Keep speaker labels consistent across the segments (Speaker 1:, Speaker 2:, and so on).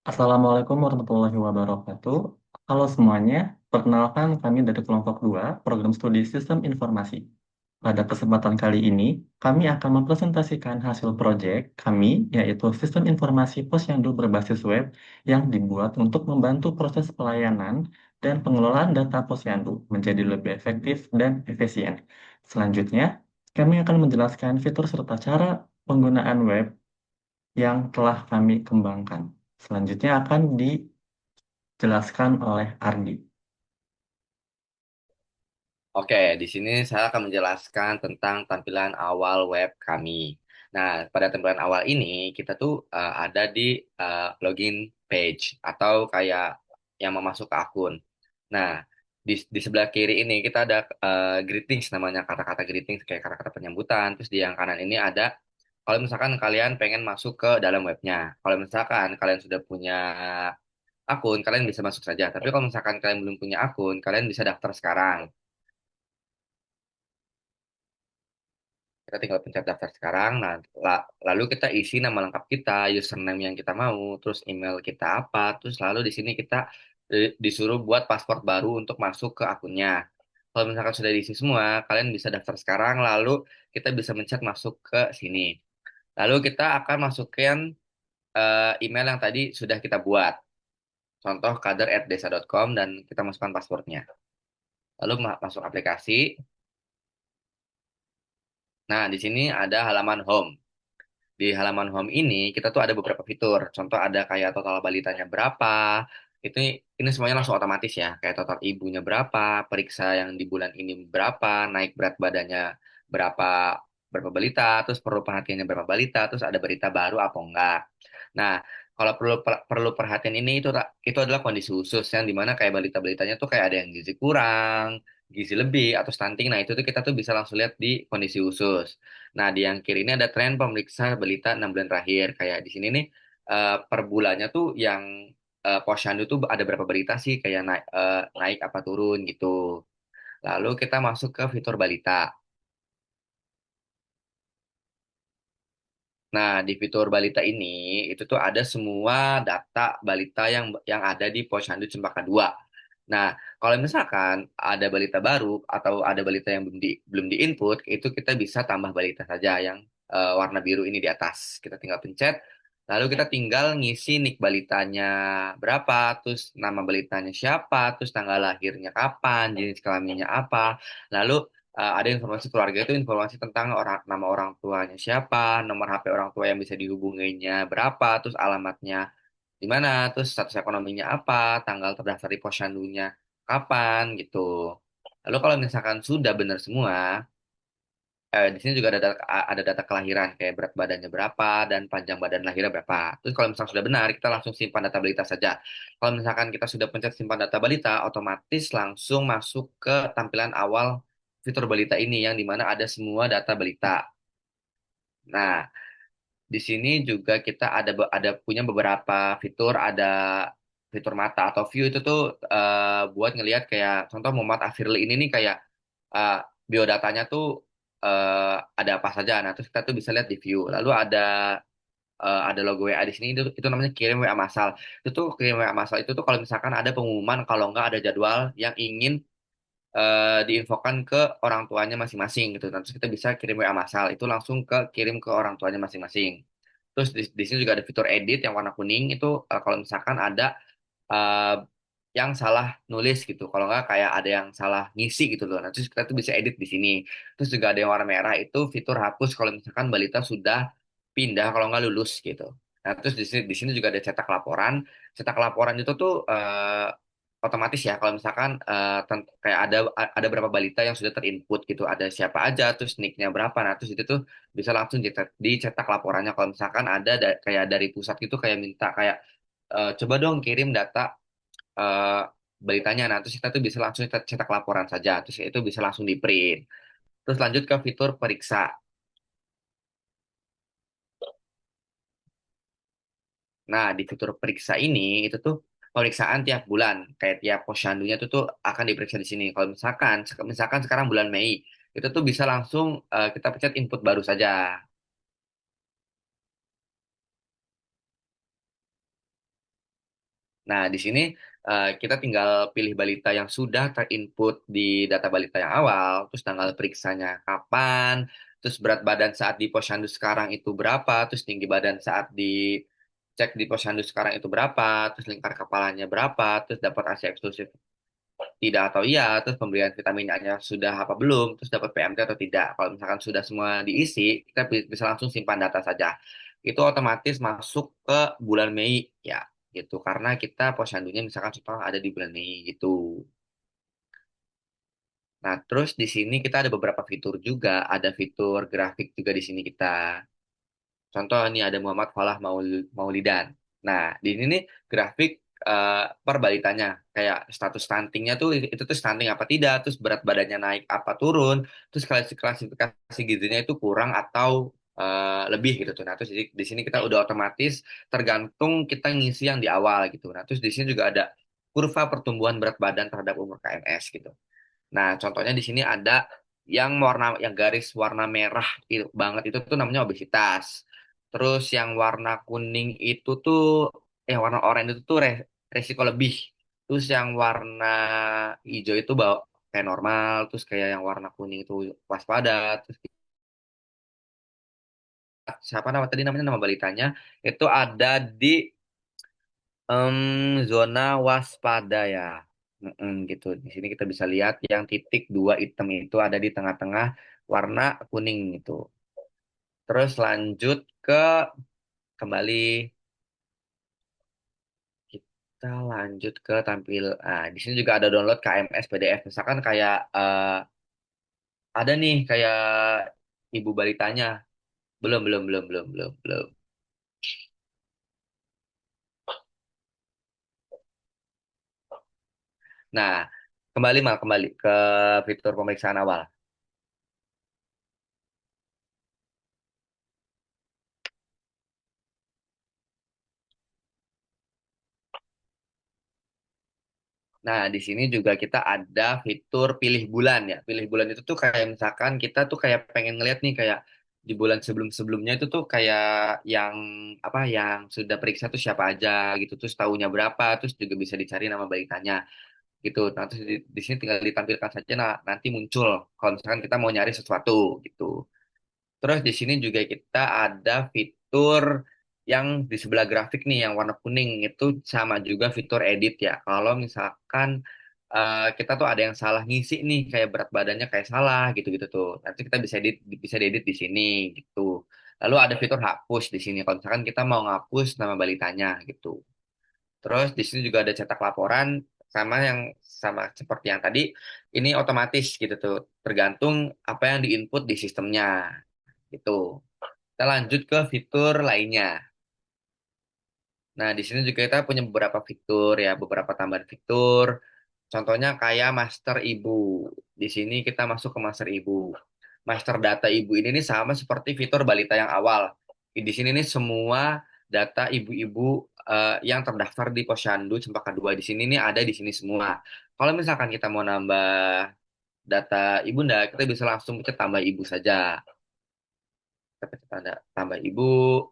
Speaker 1: Assalamualaikum warahmatullahi wabarakatuh. Halo semuanya, perkenalkan kami dari kelompok 2 Program Studi Sistem Informasi. Pada kesempatan kali ini, kami akan mempresentasikan hasil proyek kami, yaitu Sistem Informasi Posyandu berbasis web yang dibuat untuk membantu proses pelayanan dan pengelolaan data Posyandu menjadi lebih efektif dan efisien. Selanjutnya, kami akan menjelaskan fitur serta cara penggunaan web yang telah kami kembangkan. Selanjutnya akan dijelaskan oleh Ardi.
Speaker 2: Oke, di sini saya akan menjelaskan tentang tampilan awal web kami. Nah, pada tampilan awal ini kita tuh ada di login page atau kayak yang mau masuk ke akun. Nah, di sebelah kiri ini kita ada greetings namanya kata-kata greetings kayak kata-kata penyambutan. Terus di yang kanan ini ada kalau misalkan kalian pengen masuk ke dalam webnya. Kalau misalkan kalian sudah punya akun, kalian bisa masuk saja. Tapi kalau misalkan kalian belum punya akun, kalian bisa daftar sekarang. Kita tinggal pencet daftar sekarang. Nah, lalu kita isi nama lengkap kita, username yang kita mau, terus email kita apa, terus lalu di sini kita disuruh buat password baru untuk masuk ke akunnya. Kalau misalkan sudah diisi semua, kalian bisa daftar sekarang, lalu kita bisa mencet masuk ke sini. Lalu kita akan masukkan email yang tadi sudah kita buat. Contoh kader@desa.com dan kita masukkan passwordnya. Lalu masuk aplikasi. Nah, di sini ada halaman home. Di halaman home ini kita tuh ada beberapa fitur. Contoh ada kayak total balitanya berapa. Itu ini semuanya langsung otomatis ya. Kayak total ibunya berapa, periksa yang di bulan ini berapa, naik berat badannya berapa berapa balita, terus perlu perhatiannya berapa balita, terus ada berita baru apa enggak. Nah, kalau perlu perhatian ini itu adalah kondisi khusus yang dimana kayak balita-balitanya tuh kayak ada yang gizi kurang, gizi lebih atau stunting. Nah, itu tuh kita tuh bisa langsung lihat di kondisi khusus. Nah, di yang kiri ini ada tren pemeriksa balita 6 bulan terakhir. Kayak di sini nih per bulannya tuh yang posyandu tuh ada berapa berita sih kayak naik apa turun gitu. Lalu kita masuk ke fitur balita. Nah, di fitur balita ini itu tuh ada semua data balita yang ada di Posyandu Cempaka 2. Nah, kalau misalkan ada balita baru atau ada balita yang belum diinput, itu kita bisa tambah balita saja yang warna biru ini di atas. Kita tinggal pencet, lalu kita tinggal ngisi nik balitanya berapa, terus nama balitanya siapa, terus tanggal lahirnya kapan, jenis kelaminnya apa. Lalu ada informasi keluarga itu informasi tentang nama orang tuanya siapa, nomor HP orang tua yang bisa dihubunginya berapa, terus alamatnya di mana, terus status ekonominya apa, tanggal terdaftar di posyandunya kapan gitu. Lalu kalau misalkan sudah benar semua, di sini juga ada data kelahiran kayak berat badannya berapa dan panjang badan lahirnya berapa. Terus kalau misalkan sudah benar, kita langsung simpan data balita saja. Kalau misalkan kita sudah pencet simpan data balita, otomatis langsung masuk ke tampilan awal fitur balita ini yang dimana ada semua data balita. Nah, di sini juga kita ada punya beberapa fitur, ada fitur mata atau view itu tuh buat ngelihat kayak contoh Muhammad Afirli ini nih kayak uh, biodatanya tuh ada apa saja. Nah, terus kita tuh bisa lihat di view. Lalu ada logo WA di sini itu namanya kirim WA massal. Itu tuh kirim WA massal itu tuh kalau misalkan ada pengumuman kalau nggak ada jadwal yang ingin diinfokan ke orang tuanya masing-masing gitu. Nah, terus kita bisa kirim WA massal itu langsung kirim ke orang tuanya masing-masing. Terus di sini juga ada fitur edit yang warna kuning itu kalau misalkan ada eh, yang salah nulis gitu. Kalau nggak kayak ada yang salah ngisi gitu loh. Nah, terus kita tuh bisa edit di sini. Terus juga ada yang warna merah itu fitur hapus kalau misalkan balita sudah pindah kalau nggak lulus gitu. Nah, terus di sini juga ada cetak laporan. Cetak laporan itu tuh otomatis ya kalau misalkan kayak ada berapa balita yang sudah terinput gitu. Ada siapa aja, terus nicknya berapa. Nah, terus itu tuh bisa langsung dicetak laporannya. Kalau misalkan ada kayak dari pusat gitu kayak minta kayak coba dong kirim data eh, beritanya. Nah, terus kita tuh bisa langsung cetak laporan saja. Terus itu bisa langsung di print. Terus lanjut ke fitur periksa. Nah, di fitur periksa ini itu tuh pemeriksaan tiap bulan. Kayak tiap posyandunya tuh akan diperiksa di sini. Kalau misalkan sekarang bulan Mei, itu tuh bisa langsung kita pencet input baru saja. Nah, di sini kita tinggal pilih balita yang sudah terinput di data balita yang awal, terus tanggal periksanya kapan, terus berat badan saat di posyandu sekarang itu berapa, terus tinggi badan saat dicek di posyandu sekarang itu berapa, terus lingkar kepalanya berapa, terus dapat ASI eksklusif tidak atau iya, terus pemberian vitamin A-nya sudah apa belum, terus dapat PMT atau tidak. Kalau misalkan sudah semua diisi, kita bisa langsung simpan data saja. Itu otomatis masuk ke bulan Mei ya, gitu. Karena kita posyandunya misalkan contoh ada di bulan Mei gitu. Nah, terus di sini kita ada beberapa fitur juga, ada fitur grafik juga di sini kita. Contoh ini ada Muhammad Falah Maulidan. Nah, di sini nih grafik per balitanya kayak status stuntingnya tuh itu tuh stunting apa tidak, terus berat badannya naik apa turun, terus klasifikasi gizinya itu kurang atau lebih gitu tuh. Nah, terus di sini kita udah otomatis tergantung kita ngisi yang di awal gitu. Nah, terus di sini juga ada kurva pertumbuhan berat badan terhadap umur KMS gitu. Nah, contohnya di sini ada yang garis warna merah banget itu tuh namanya obesitas. Terus yang warna kuning itu tuh warna oranye itu tuh resiko lebih. Terus yang warna hijau itu bawa kayak normal, terus kayak yang warna kuning itu waspada. Terus siapa tadi namanya nama balitanya itu ada di zona waspada ya. Gitu. Di sini kita bisa lihat yang titik dua hitam itu ada di tengah-tengah warna kuning itu. Terus lanjut ke kembali kita lanjut ke tampil. Ah, di sini juga ada download KMS PDF. Misalkan kayak ada nih kayak ibu balitanya. Belum, belum, belum, belum, belum, belum. Nah, kembali ke fitur pemeriksaan awal. Nah, di sini juga kita ada fitur pilih bulan ya. Pilih bulan itu tuh kayak misalkan kita tuh kayak pengen ngeliat nih kayak di bulan sebelum-sebelumnya itu tuh kayak yang apa yang sudah periksa tuh siapa aja gitu. Terus tahunnya berapa, terus juga bisa dicari nama balitanya gitu. Nah, terus di sini tinggal ditampilkan saja nah nanti muncul kalau misalkan kita mau nyari sesuatu gitu. Terus di sini juga kita ada fitur yang di sebelah grafik nih yang warna kuning itu sama juga fitur edit ya. Kalau misalkan kita tuh ada yang salah ngisi nih kayak berat badannya kayak salah gitu-gitu tuh. Nanti kita bisa diedit di sini gitu. Lalu ada fitur hapus di sini kalau misalkan kita mau ngapus nama balitanya gitu. Terus di sini juga ada cetak laporan sama seperti yang tadi ini otomatis gitu tuh tergantung apa yang diinput di sistemnya gitu. Kita lanjut ke fitur lainnya. Nah, di sini juga kita punya beberapa fitur ya, beberapa tambahan fitur. Contohnya kayak master ibu. Di sini kita masuk ke master ibu. Master data ibu ini nih sama seperti fitur balita yang awal. Di sini nih semua data ibu-ibu yang terdaftar di Posyandu Cempaka 2 di sini nih ada di sini semua. Kalau misalkan kita mau nambah data ibunda, kita bisa langsung pencet tambah ibu saja. Kita pencet tambah ibu.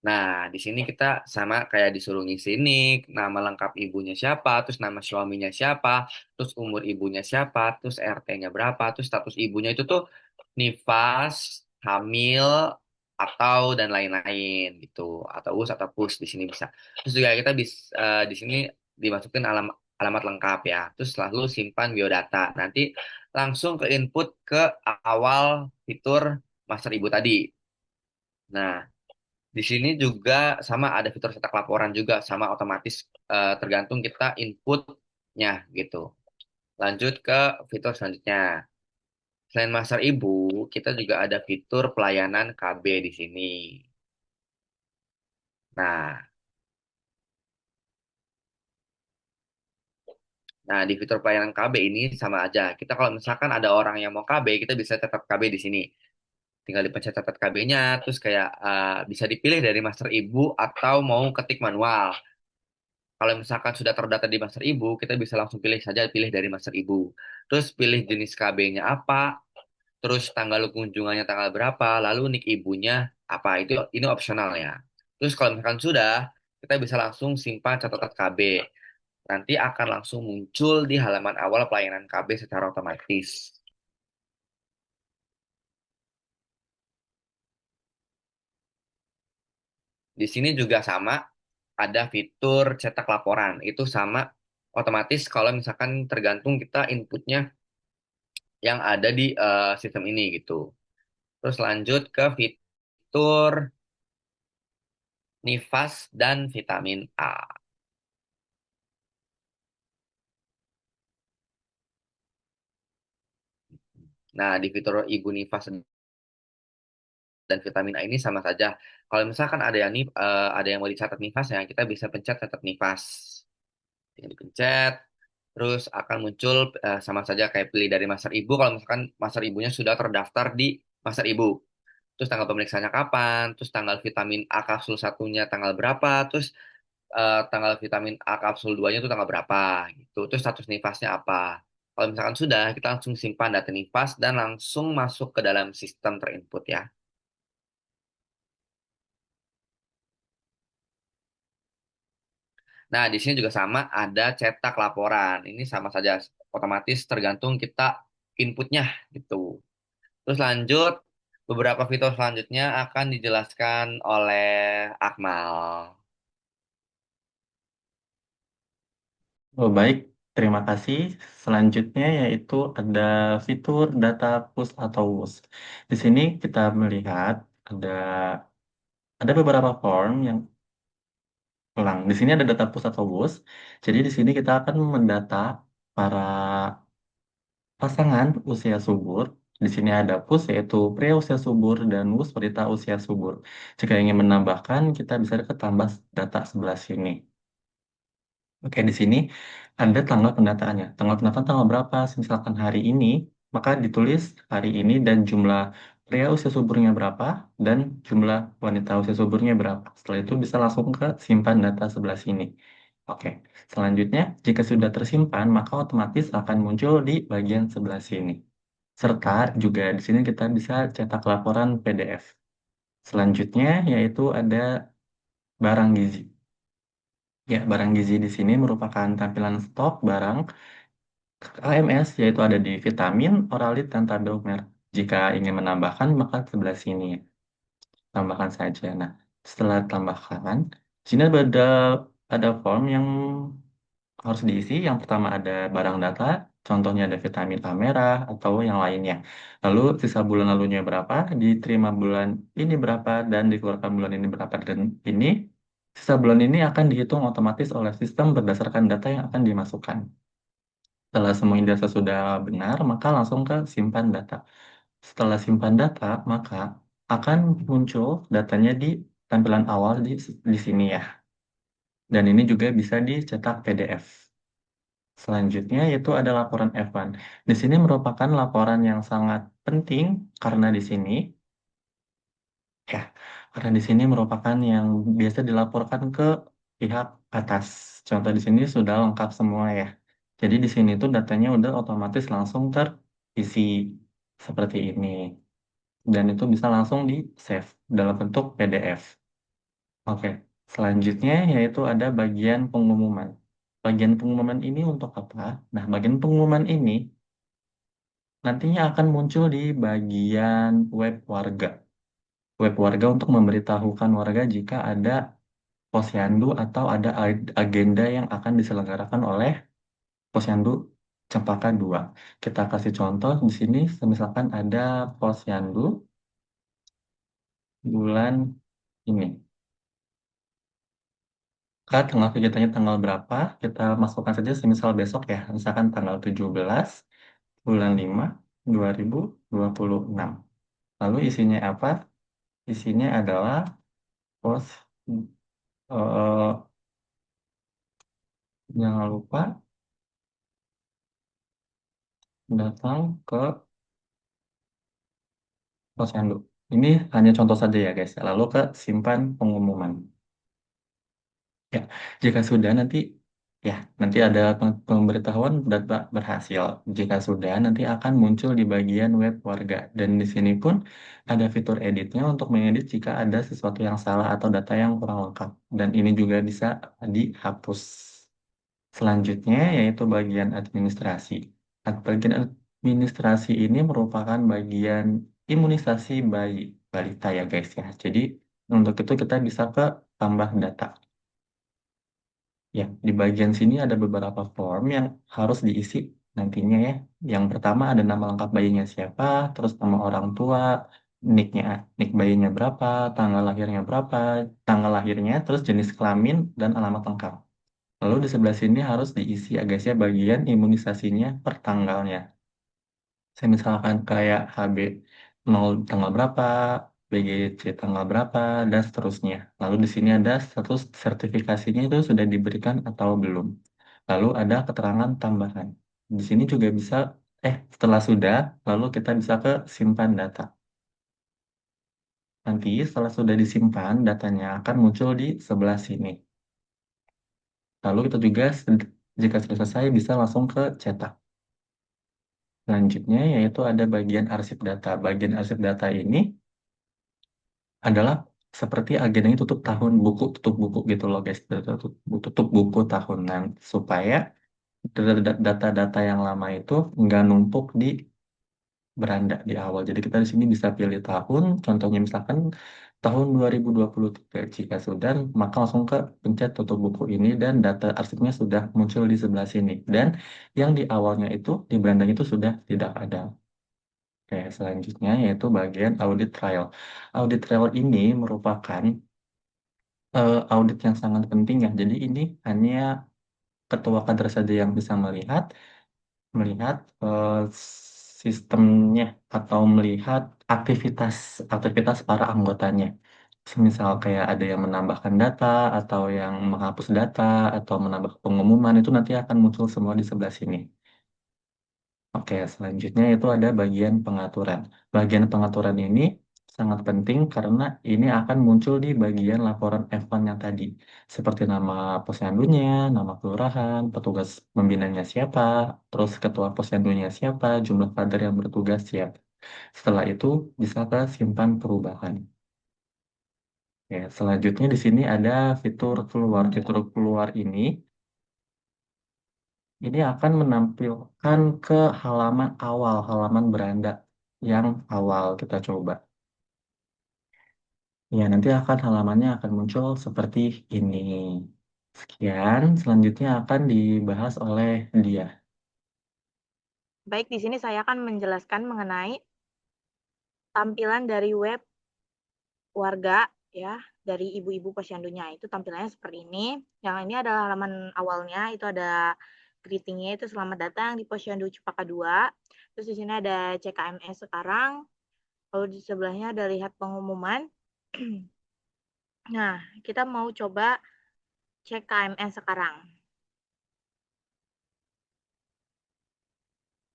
Speaker 2: Nah, di sini kita sama kayak disuruh ngisi nih, nama lengkap ibunya siapa, terus nama suaminya siapa, terus umur ibunya siapa, terus RT-nya berapa, terus status ibunya itu tuh nifas, hamil, atau dan lain-lain gitu, atau us atau pus di sini bisa. Terus juga kita bisa di sini dimasukin alamat lengkap ya, terus lalu simpan biodata. Nanti langsung ke input ke awal fitur master ibu tadi. Nah, di sini juga sama ada fitur cetak laporan juga sama otomatis tergantung kita inputnya gitu. Lanjut ke fitur selanjutnya. Selain Master Ibu, kita juga ada fitur pelayanan KB di sini. Nah, di fitur pelayanan KB ini sama aja. Kita kalau misalkan ada orang yang mau KB, kita bisa catat KB di sini. Tinggal dipencet catat KB-nya, terus kayak bisa dipilih dari Master Ibu atau mau ketik manual. Kalau misalkan sudah terdata di Master Ibu, kita bisa langsung pilih dari Master Ibu. Terus pilih jenis KB-nya apa, terus tanggal kunjungannya tanggal berapa, lalu nik ibunya apa itu ini opsional ya. Terus kalau misalkan sudah, kita bisa langsung simpan catatan KB. Nanti akan langsung muncul di halaman awal pelayanan KB secara otomatis. Di sini juga sama, ada fitur cetak laporan. Itu sama otomatis kalau misalkan tergantung kita inputnya yang ada di sistem ini gitu. Terus lanjut ke fitur nifas dan vitamin A. Nah, di fitur Ibu Nifas dan vitamin A ini sama saja. Kalau misalkan ada yang mau dicatat nifasnya, kita bisa pencet catat nifas. Tinggal dipencet, terus akan muncul sama saja kayak pilih dari master ibu. Kalau misalkan master ibunya sudah terdaftar di master ibu. Terus tanggal pemeriksaannya kapan, terus tanggal vitamin A kapsul satunya tanggal berapa, terus tanggal vitamin A kapsul 2-nya itu tanggal berapa gitu. Terus status nifasnya apa. Kalau misalkan sudah, kita langsung simpan data nifas dan langsung masuk ke dalam sistem terinput ya. Nah, di sini juga sama ada cetak laporan. Ini sama saja otomatis tergantung kita inputnya gitu. Terus lanjut, beberapa fitur selanjutnya akan dijelaskan oleh Akmal.
Speaker 1: Oh, baik, terima kasih. Selanjutnya yaitu ada fitur data push atau WUS. Di sini kita melihat ada ada beberapa form yang ulang. Di sini ada data push atau WUS. Jadi di sini kita akan mendata para pasangan usia subur. Di sini ada push yaitu pria usia subur dan WUS wanita usia subur. Jika ingin menambahkan, kita bisa tambah data sebelah sini. Oke, di sini ada tanggal pendataannya. Tanggal pendataan tanggal berapa? Misalkan hari ini, maka ditulis hari ini dan jumlah pria usia suburnya berapa dan jumlah wanita usia suburnya berapa. Setelah itu bisa langsung ke simpan data sebelah sini. Oke, selanjutnya jika sudah tersimpan, maka otomatis akan muncul di bagian sebelah sini. Serta juga di sini kita bisa cetak laporan PDF. Selanjutnya yaitu ada barang gizi. Ya, barang gizi di sini merupakan tampilan stok barang AMS, yaitu ada di vitamin, oralit, dan tabel merah. Jika ingin menambahkan, maka sebelah sini. Tambahkan saja. Nah, setelah tambahkan, di sini ada form yang harus diisi. Yang pertama ada barang data, contohnya ada vitamin A merah atau yang lainnya. Lalu sisa bulan lalunya berapa, diterima bulan ini berapa, dan dikeluarkan bulan ini berapa. Dan ini, sisa bulan ini akan dihitung otomatis oleh sistem berdasarkan data yang akan dimasukkan. Setelah semua data sudah benar, maka langsung ke simpan data. Setelah simpan data, maka akan muncul datanya di tampilan awal di sini ya. Dan ini juga bisa dicetak PDF. Selanjutnya yaitu ada laporan F1. Di sini merupakan laporan yang sangat penting karena di sini ya, karena di sini merupakan yang biasa dilaporkan ke pihak atas. Contoh di sini sudah lengkap semua ya. Jadi di sini tuh datanya udah otomatis langsung terisi seperti ini. Dan itu bisa langsung di save dalam bentuk PDF. Oke, selanjutnya yaitu ada bagian pengumuman. Bagian pengumuman ini untuk apa? Nah, bagian pengumuman ini nantinya akan muncul di bagian web warga. Web warga untuk memberitahukan warga jika ada posyandu atau ada agenda yang akan diselenggarakan oleh posyandu Cempaka 2. Kita kasih contoh di sini, misalkan ada posyandu bulan ini. Kak, tanggal kegiatannya tanggal berapa? Kita masukkan saja semisal besok ya, misalkan tanggal 17 bulan 5 2026. Lalu isinya apa? Isinya adalah pos eh, jangan lupa datang ke posyandu. Ini hanya contoh saja ya guys. Lalu ke simpan pengumuman. Ya, jika sudah nanti Ya, nanti ada pemberitahuan data berhasil. Jika sudah, nanti akan muncul di bagian web warga. Dan di sini pun ada fitur editnya untuk mengedit jika ada sesuatu yang salah atau data yang kurang lengkap. Dan ini juga bisa dihapus. Selanjutnya yaitu bagian administrasi. Bagian administrasi ini merupakan bagian imunisasi bayi balita ya guys ya. Jadi untuk itu kita bisa ke tambah data. Ya, di bagian sini ada beberapa form yang harus diisi nantinya ya. Yang pertama ada nama lengkap bayinya siapa, terus nama orang tua, nicknya, nick bayinya berapa, tanggal lahirnya, terus jenis kelamin dan alamat lengkap. Lalu di sebelah sini harus diisi agaknya bagian imunisasinya per tanggalnya. Saya misalkan kayak HB 0 tanggal berapa, BGC tanggal berapa, dan seterusnya. Lalu di sini ada status sertifikasinya itu sudah diberikan atau belum. Lalu ada keterangan tambahan. Di sini juga bisa, setelah sudah, lalu kita bisa ke simpan data. Nanti setelah sudah disimpan, datanya akan muncul di sebelah sini. Lalu kita juga, jika sudah selesai, bisa langsung ke cetak. Selanjutnya yaitu ada bagian arsip data. Bagian arsip data ini adalah seperti agennya tutup buku gitu loh guys. Tutup buku tahunan supaya data-data yang lama itu nggak numpuk di beranda di awal. Jadi kita di sini bisa pilih tahun, contohnya misalkan tahun 2023. Jika sudah, maka langsung ke pencet tutup buku ini dan data arsipnya sudah muncul di sebelah sini. Dan yang di awalnya itu di beranda itu sudah tidak ada. Oke, selanjutnya yaitu bagian audit trail. Audit trail ini merupakan audit yang sangat penting ya. Jadi ini hanya ketua kader saja yang bisa melihat melihat sistemnya atau melihat aktivitas aktivitas para anggotanya. Misal kayak ada yang menambahkan data atau yang menghapus data atau menambah pengumuman itu nanti akan muncul semua di sebelah sini. Oke, selanjutnya itu ada bagian pengaturan. Bagian pengaturan ini sangat penting karena ini akan muncul di bagian laporan F1 yang tadi. Seperti nama posyandunya, nama kelurahan, petugas pembinanya siapa, terus ketua posyandunya siapa, jumlah kader yang bertugas siapa. Setelah itu bisa ke simpan perubahan. Ya, selanjutnya di sini ada fitur keluar. Fitur keluar ini akan menampilkan ke halaman awal, halaman beranda yang awal kita coba. Ya, nanti halamannya akan muncul seperti ini. Sekian, selanjutnya akan dibahas oleh dia.
Speaker 3: Baik, di sini saya akan menjelaskan mengenai tampilan dari web warga ya, dari ibu-ibu posyandunya. Itu tampilannya seperti ini. Yang ini adalah halaman awalnya, itu ada greetingnya itu selamat datang di Posyandu Cempaka 2. Terus di sini ada CKMS sekarang. Lalu di sebelahnya ada lihat pengumuman. Nah, kita mau coba cek KMS sekarang.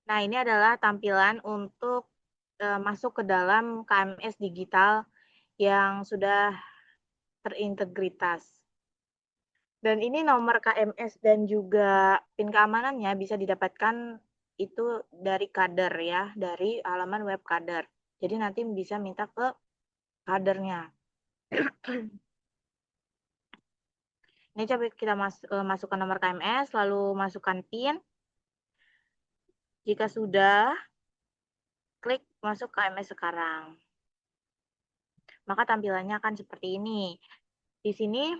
Speaker 3: Nah, ini adalah tampilan untuk masuk ke dalam KMS digital yang sudah terintegritas. Dan ini nomor KMS dan juga PIN keamanannya bisa didapatkan itu dari kader ya, dari halaman web kader. Jadi nanti bisa minta ke kadernya. Ini coba kita masukkan nomor KMS, lalu masukkan PIN. Jika sudah, klik masuk KMS sekarang. Maka tampilannya akan seperti ini. Di sini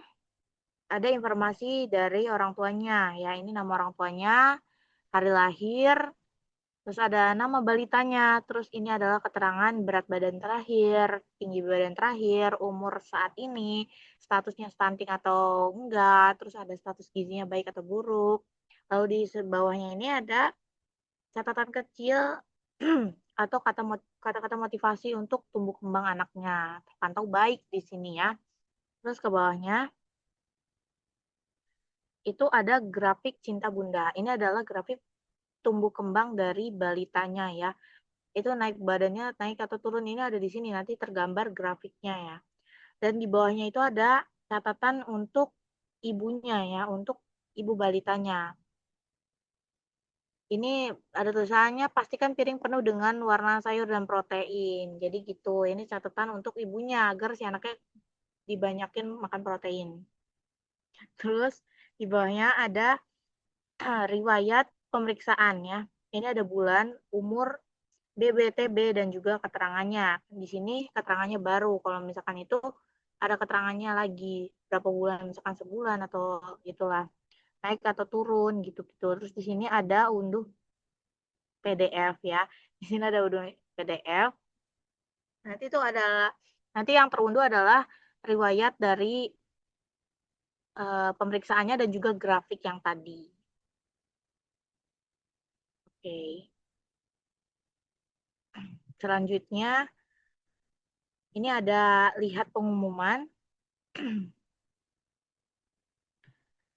Speaker 3: ada informasi dari orang tuanya. Ya, ini nama orang tuanya, hari lahir, terus ada nama balitanya, terus ini adalah keterangan berat badan terakhir, tinggi badan terakhir, umur saat ini, statusnya stunting atau enggak, terus ada status gizinya baik atau buruk. Lalu di bawahnya ini ada catatan kecil atau kata-kata motivasi untuk tumbuh kembang anaknya. Terpantau baik di sini ya. Terus ke bawahnya itu ada grafik cinta bunda. Ini adalah grafik tumbuh kembang dari balitanya ya. Itu naik badannya naik atau turun ini ada di sini nanti tergambar grafiknya ya. Dan di bawahnya itu ada catatan untuk ibunya ya, untuk ibu balitanya. Ini ada tulisannya, pastikan piring penuh dengan warna sayur dan protein. Jadi gitu, ini catatan untuk ibunya agar si anaknya dibanyakin makan protein. Terus di bawahnya ada riwayat pemeriksaan ya. Ini ada bulan, umur, BBTB dan juga keterangannya. Di sini keterangannya baru. Kalau misalkan itu ada keterangannya lagi berapa bulan, misalkan sebulan atau gitulah, naik atau turun gitu-gitu. Terus di sini ada unduh PDF ya. Di sini ada unduh PDF. Nanti itu adalah nanti yang terunduh adalah riwayat dari pemeriksaannya dan juga grafik yang tadi. Oke. Selanjutnya ini ada lihat pengumuman.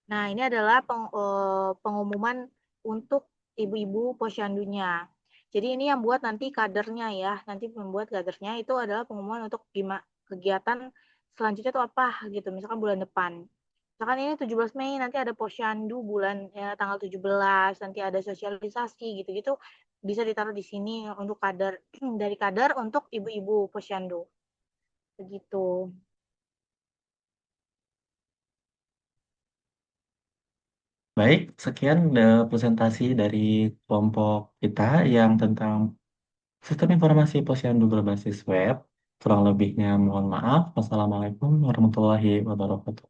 Speaker 3: Nah, ini adalah pengumuman untuk ibu-ibu posyandunya. Jadi ini yang buat nanti kadernya ya, nanti membuat kadernya itu adalah pengumuman untuk kegiatan selanjutnya itu apa gitu, misalkan bulan depan. Misalkan ini 17 Mei nanti ada posyandu bulan ya, tanggal 17, nanti ada sosialisasi gitu-gitu bisa ditaruh di sini untuk kader dari kader untuk ibu-ibu posyandu. Begitu.
Speaker 1: Baik, sekian presentasi dari kelompok kita yang tentang sistem informasi posyandu berbasis web. Kurang lebihnya mohon maaf. Wassalamualaikum warahmatullahi wabarakatuh.